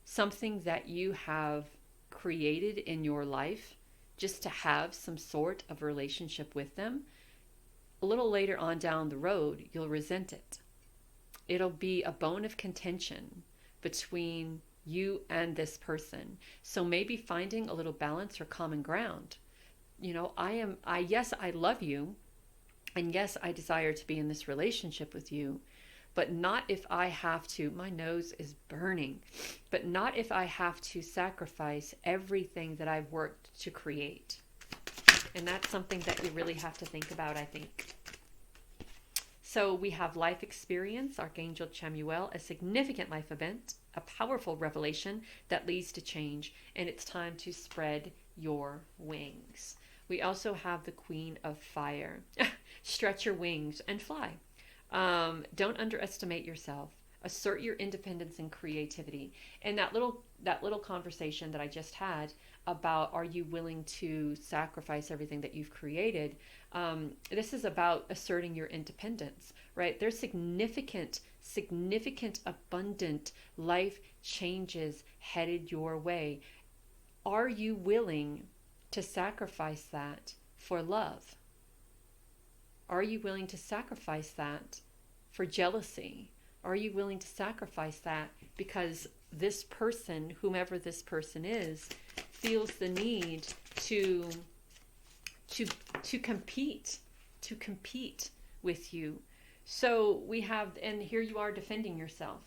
something that you have created in your life just to have some sort of relationship with them? A little later on down the road, you'll resent it. It'll be a bone of contention between you and this person. So maybe finding a little balance or common ground. You know, yes, I love you, and yes, I desire to be in this relationship with you, but not if I have to, my nose is burning, but not if I have to sacrifice everything that I've worked to create. And that's something that you really have to think about, I think. So we have life experience, Archangel Chamuel, a significant life event, a powerful revelation that leads to change, and it's time to spread your wings. We also have the Queen of Fire. Stretch your wings and fly. Don't underestimate yourself. Assert your independence and creativity. And that little conversation that I just had about, are you willing to sacrifice everything that you've created? This is about asserting your independence, right? There's significant, abundant life changes headed your way. Are you willing to sacrifice that for love? Are you willing to sacrifice that for jealousy? Are you willing to sacrifice that because this person, whomever this person is, feels the need to compete with you? So we have, and here you are defending yourself.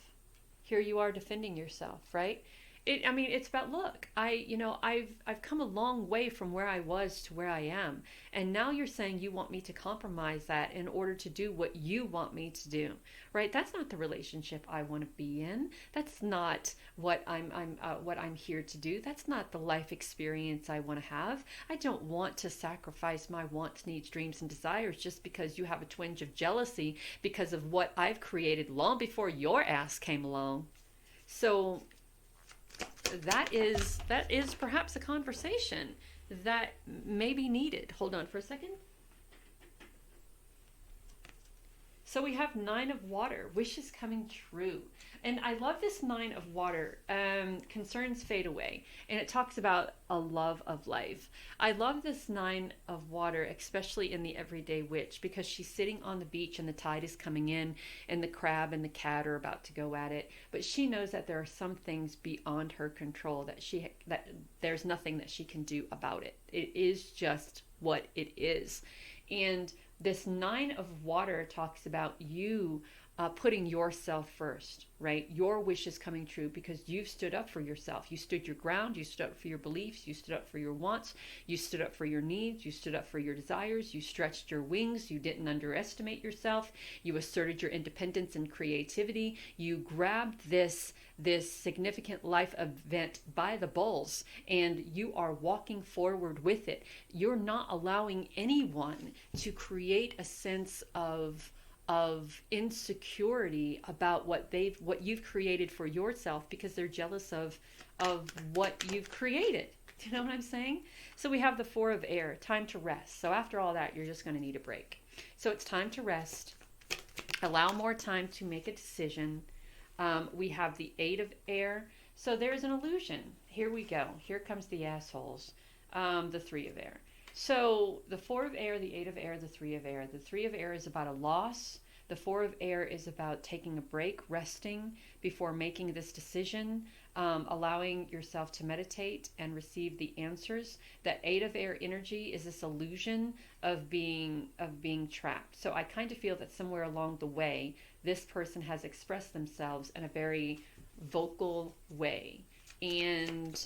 Here you are defending yourself, right? It's about, look, I've come a long way from where I was to where I am. And now you're saying you want me to compromise that in order to do what you want me to do, right? That's not the relationship I want to be in. That's not what I'm here to do. That's not the life experience I want to have. I don't want to sacrifice my wants, needs, dreams, and desires just because you have a twinge of jealousy because of what I've created long before your ass came along. So that is perhaps a conversation that may be needed. Hold on for a second. So we have 9 of water, wishes coming true. And I love this 9 of water. Concerns fade away. And it talks about a love of life. I love this 9 of water, especially in the Everyday Witch, because she's sitting on the beach and the tide is coming in and the crab and the cat are about to go at it. But she knows that there are some things beyond her control, that there's nothing that she can do about it. It is just what it is. And this 9 of water talks about you putting yourself first, right? Your wishes coming true because you've stood up for yourself. You stood your ground. You stood up for your beliefs. You stood up for your wants. You stood up for your needs. You stood up for your desires. You stretched your wings. You didn't underestimate yourself. You asserted your independence and creativity. You grabbed this significant life event by the balls and you are walking forward with it. You're not allowing anyone to create a sense of insecurity about what you've created for yourself because they're jealous of what you've created. Do you know what I'm saying? So we have the 4 of air, time to rest. So after all that, you're just going to need a break. So it's time to rest. Allow more time to make a decision. We have the 8 of air. So there's an illusion. Here we go. Here comes the assholes. The 3 of air. So the 4 of air, the 8 of air, the 3 of air. The 3 of air is about a loss. The 4 of air is about taking a break, resting before making this decision, allowing yourself to meditate and receive the answers. That 8 of air energy is this illusion of being trapped. So I kind of feel that somewhere along the way, this person has expressed themselves in a very vocal way. And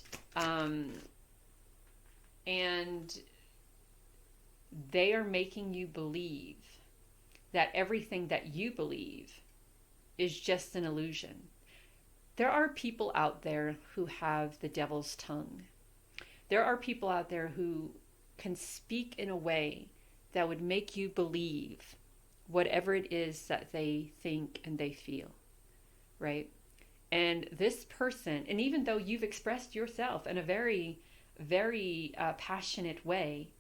they are making you believe that everything that you believe is just an illusion. There are people out there who have the devil's tongue. There are people out there who can speak in a way that would make you believe whatever it is that they think and they feel, right? And this person, and even though you've expressed yourself in a very, very passionate way,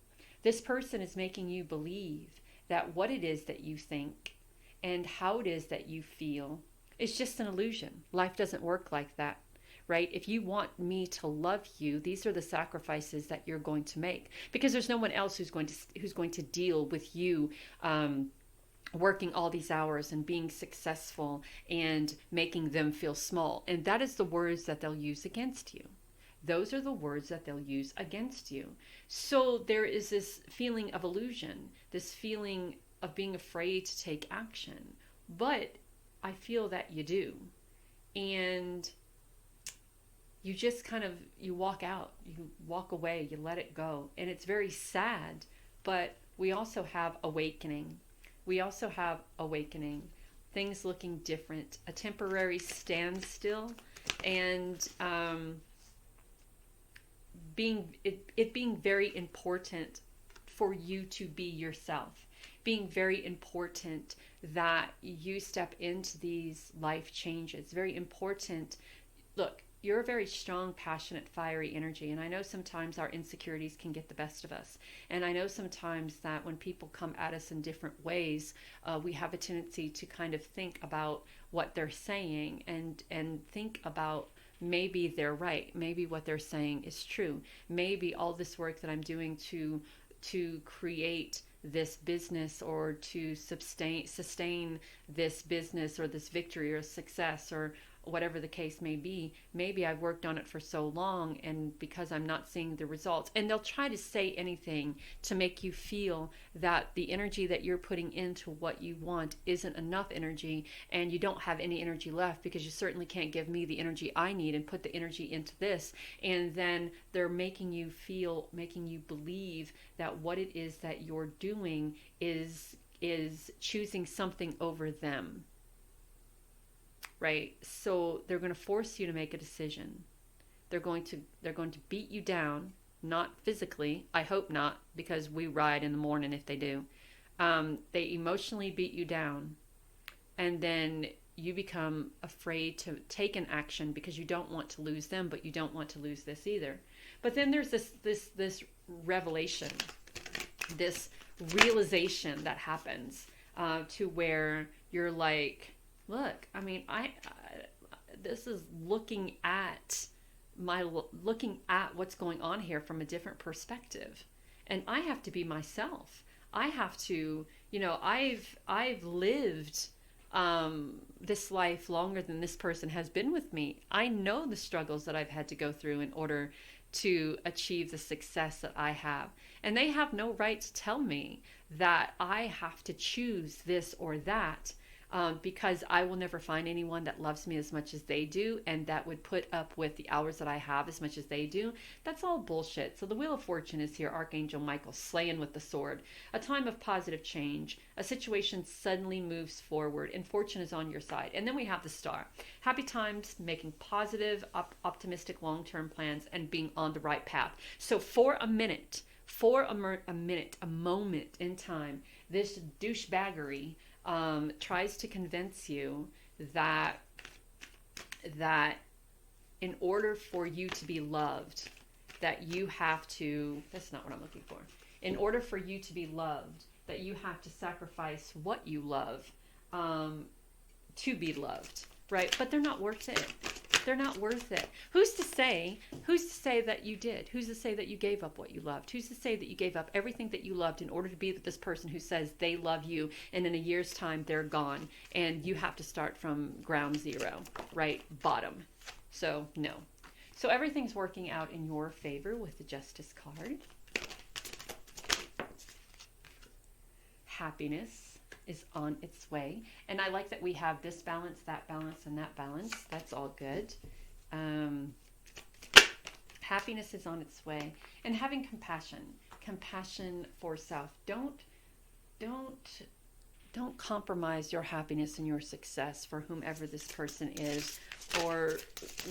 this person is making you believe that what it is that you think and how it is that you feel is just an illusion. Life doesn't work like that, right? If you want me to love you, these are the sacrifices that you're going to make, because there's no one else who's going to deal with you working all these hours and being successful and making them feel small. And that is the words that they'll use against you. Those are the words that they'll use against you. So there is this feeling of illusion, this feeling of being afraid to take action. But I feel that you do. And you just kind of, you walk out, you walk away, you let it go. And it's very sad, but we also have awakening. We also have awakening, things looking different, a temporary standstill, and being very important for you to be yourself, being very important that you step into these life changes. Very important. Look, you're a very strong, passionate, fiery energy. And I know sometimes our insecurities can get the best of us. And I know sometimes that when people come at us in different ways, we have a tendency to kind of think about what they're saying and think about maybe they're right. Maybe what they're saying is true. Maybe all this work that I'm doing to create this business or to sustain this business or this victory or success or whatever the case may be, maybe I've worked on it for so long, and because I'm not seeing the results, and they'll try to say anything to make you feel that the energy that you're putting into what you want isn't enough energy, and you don't have any energy left because you certainly can't give me the energy I need and put the energy into this. And then they're making you feel, making you believe that what it is that you're doing is choosing something over them. Right? So they're going to force you to make a decision. They're going to beat you down, not physically. I hope not, because we ride in the morning if they do. They emotionally beat you down, and then you become afraid to take an action because you don't want to lose them, but you don't want to lose this either. But then there's this revelation, this realization that happens to where you're like, look, I mean, this is looking at what's going on here from a different perspective, and I have to be myself. I have to, I've lived this life longer than this person has been with me. I know the struggles that I've had to go through in order to achieve the success that I have, and they have no right to tell me that I have to choose this or that. Because I will never find anyone that loves me as much as they do and that would put up with the hours that I have as much as they do. That's all bullshit. So the Wheel of Fortune is here, Archangel Michael slaying with the sword. A time of positive change. A situation suddenly moves forward and fortune is on your side. And then we have the Star. Happy times, making positive, optimistic long-term plans and being on the right path. So for a minute, a moment in time, this douchebaggery tries to convince you that in order for you to be loved, that you have to, that's not what I'm looking for. In order for you to be loved, that you have to sacrifice what you love to be loved, right? But they're not worth it. They're not worth it. Who's to say that you did? Who's to say that you gave up what you loved? Who's to say that you gave up everything that you loved in order to be with this person who says they love you, and in a year's time they're gone and you have to start from ground zero, right? Bottom. So no. So everything's working out in your favor with the Justice card. Happiness is on its way. And I like that we have this balance, that balance, and that balance. That's all good. Happiness is on its way. And having compassion for self. Don't compromise your happiness and your success for whomever this person is or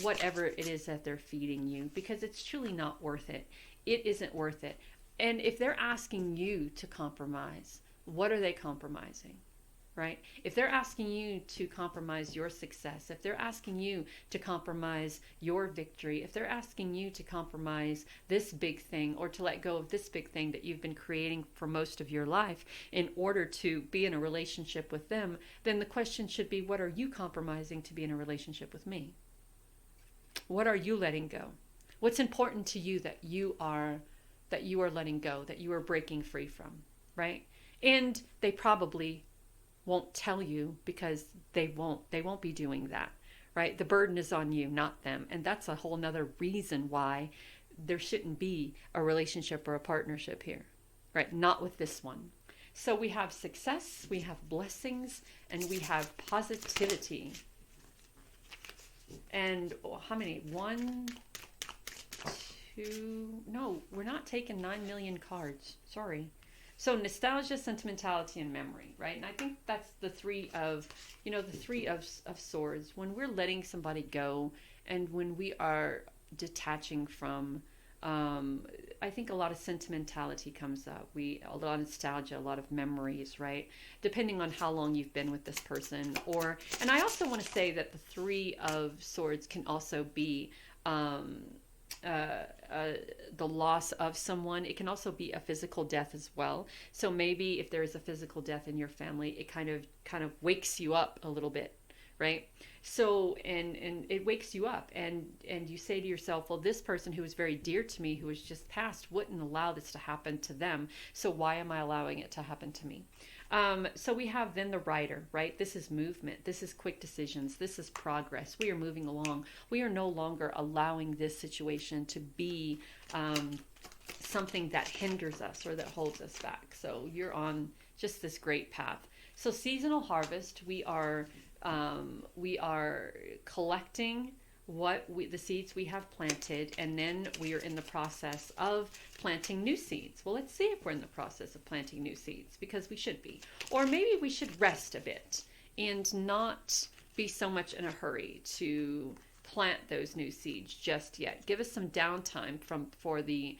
whatever it is that they're feeding you, because it's truly not worth it. It isn't worth it. And if they're asking you to compromise, what are they compromising, right? If they're asking you to compromise your success, if they're asking you to compromise your victory, if they're asking you to compromise this big thing or to let go of this big thing that you've been creating for most of your life in order to be in a relationship with them, then the question should be, what are you compromising to be in a relationship with me? What are you letting go? What's important to you that you are letting go, that you are breaking free from, right? And they probably won't tell you because they won't be doing that, right? The burden is on you, not them. And that's a whole nother reason why there shouldn't be a relationship or a partnership here, right? Not with this one. So we have success, we have blessings, and we have positivity. And how many? One, two, no, we're not taking 9 million cards. Sorry. So nostalgia, sentimentality, and memory, right? And I think that's the three of, the three of swords. When we're letting somebody go and when we are detaching from, I think a lot of sentimentality comes up. A lot of nostalgia, a lot of memories, right? Depending on how long you've been with this person. And I also want to say that the three of swords can also be, the loss of someone. It can also be a physical death as well. So maybe if there is a physical death in your family, it kind of wakes you up a little bit, right? So and it wakes you up, and you say to yourself, well, this person who was very dear to me, who was just passed, wouldn't allow this to happen to them. So why am I allowing it to happen to me? So we have then the rider, right? This is movement. This is quick decisions. This is progress. We are moving along. We are no longer allowing this situation to be something that hinders us or that holds us back. So you're on just this great path. So seasonal harvest, we are collecting the seeds we have planted, and then we are in the process of planting new seeds. Well, let's see if we're in the process of planting new seeds, because we should be. Or maybe we should rest a bit and not be so much in a hurry to plant those new seeds just yet. Give us some downtime for the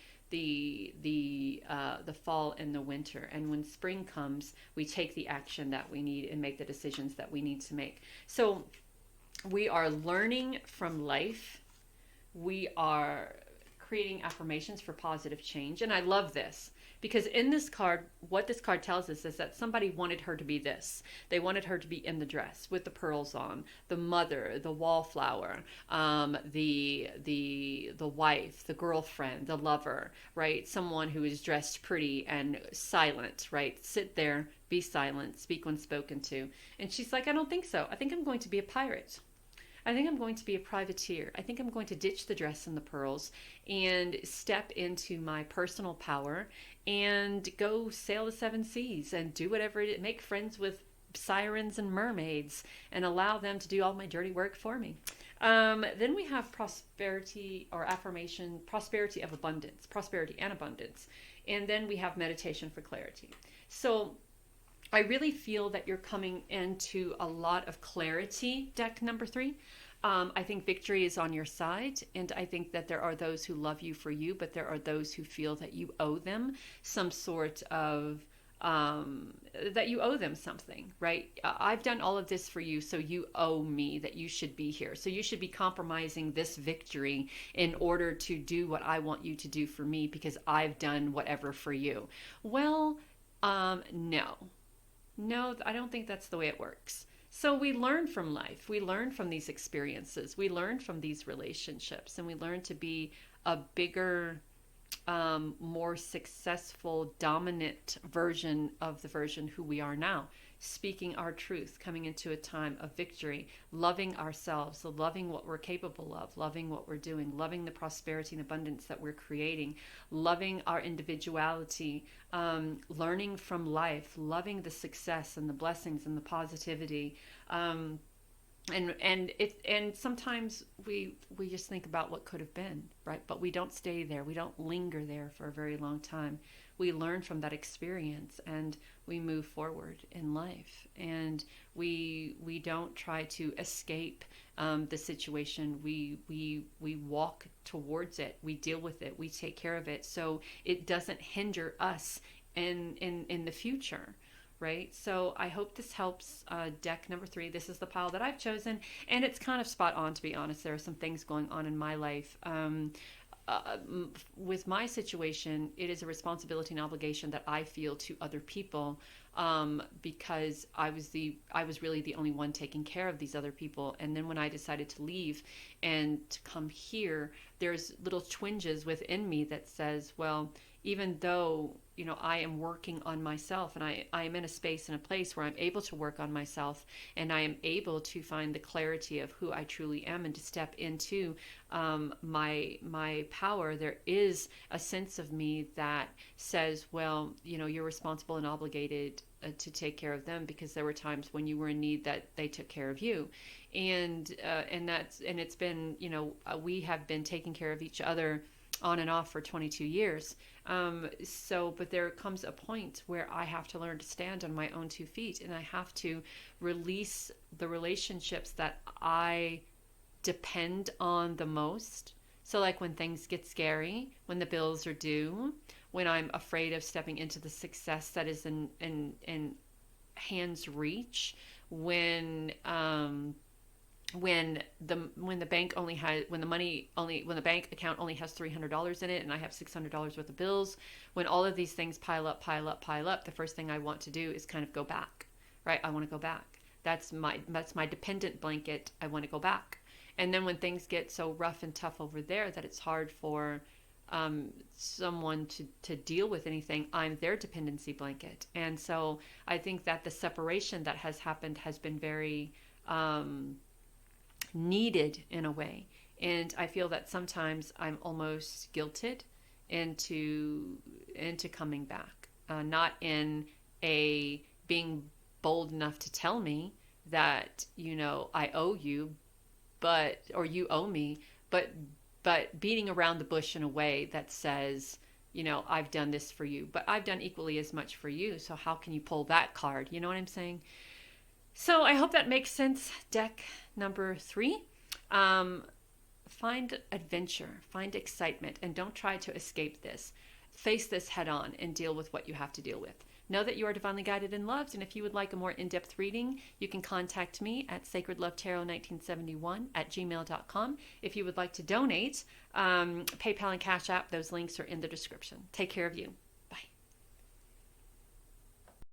fall and the winter, and when spring comes, we take the action that we need and make the decisions that we need to make. So we are learning from life. We are creating affirmations for positive change. And I love this because in this card, what this card tells us is that somebody wanted her to be this. They wanted her to be in the dress with the pearls on, the mother, the wallflower, the wife, the girlfriend, the lover, right? Someone who is dressed pretty and silent, right? Sit there, be silent, speak when spoken to. And she's like, I don't think so. I think I'm going to be a pirate. I think I'm going to be a privateer. I think I'm going to ditch the dress and the pearls and step into my personal power and go sail the seven seas and do whatever it is, make friends with sirens and mermaids and allow them to do all my dirty work for me. Then we have prosperity or affirmation, prosperity of abundance, prosperity and abundance. And then we have meditation for clarity. So I really feel that you're coming into a lot of clarity, deck number 3. I think victory is on your side, and I think that there are those who love you for you, but there are those who feel that you owe them some sort of, that you owe them something, right? I've done all of this for you, so you owe me that you should be here. So you should be compromising this victory in order to do what I want you to do for me because I've done whatever for you. Well, no. No, I don't think that's the way it works. So we learn from life. We learn from these experiences. We learn from these relationships, and we learn to be a bigger, more successful, dominant version of the version who we are now. Speaking our truth, coming into a time of victory, loving ourselves, loving what we're capable of, loving what we're doing, loving the prosperity and abundance that we're creating, loving our individuality, learning from life, loving the success and the blessings and the positivity. And sometimes we just think about what could have been, right? But we don't stay there. We don't linger there for a very long time. We learn from that experience and we move forward in life. And we don't try to escape the situation. We walk towards it. We deal with it. We take care of it so it doesn't hinder us in the future. Right? So I hope this helps. Deck number 3. This is the pile that I've chosen, and it's kind of spot on, to be honest. There are some things going on in my life. With my situation, it is a responsibility and obligation that I feel to other people because I was really the only one taking care of these other people. And then when I decided to leave and to come here, there's little twinges within me that says, well, even though, I am working on myself, and I am in a space and a place where I'm able to work on myself, and I am able to find the clarity of who I truly am and to step into my power, there is a sense of me that says, well, you're responsible and obligated to take care of them, because there were times when you were in need that they took care of you. And it's been, we have been taking care of each other on and off for 22 years. But there comes a point where I have to learn to stand on my own 2 feet, and I have to release the relationships that I depend on the most. So like when things get scary, when the bills are due, when I'm afraid of stepping into the success that is in hand's reach, when the bank only has, when the bank account only has $300 in it and I have $600 worth of bills, when all of these things pile up, the first thing I want to do is kind of go back, right? I want to go back. That's my dependent blanket. I want to go back. And then when things get so rough and tough over there that it's hard for someone to deal with anything, I'm their dependency blanket. And so I think that the separation that has happened has been very needed in a way. And I feel that sometimes I'm almost guilted into coming back, not in a being bold enough to tell me that, I owe you, or you owe me, but beating around the bush in a way that says, I've done this for you, but I've done equally as much for you. So how can you pull that card? You know what I'm saying? So I hope that makes sense. Deck number 3. Find adventure, find excitement, and don't try to escape this. Face this head on and deal with what you have to deal with. Know that you are divinely guided and loved, and if you would like a more in-depth reading, you can contact me at sacredlovetarot1971@gmail.com. If you would like to donate, PayPal and Cashapp, those links are in the description. Take care of you.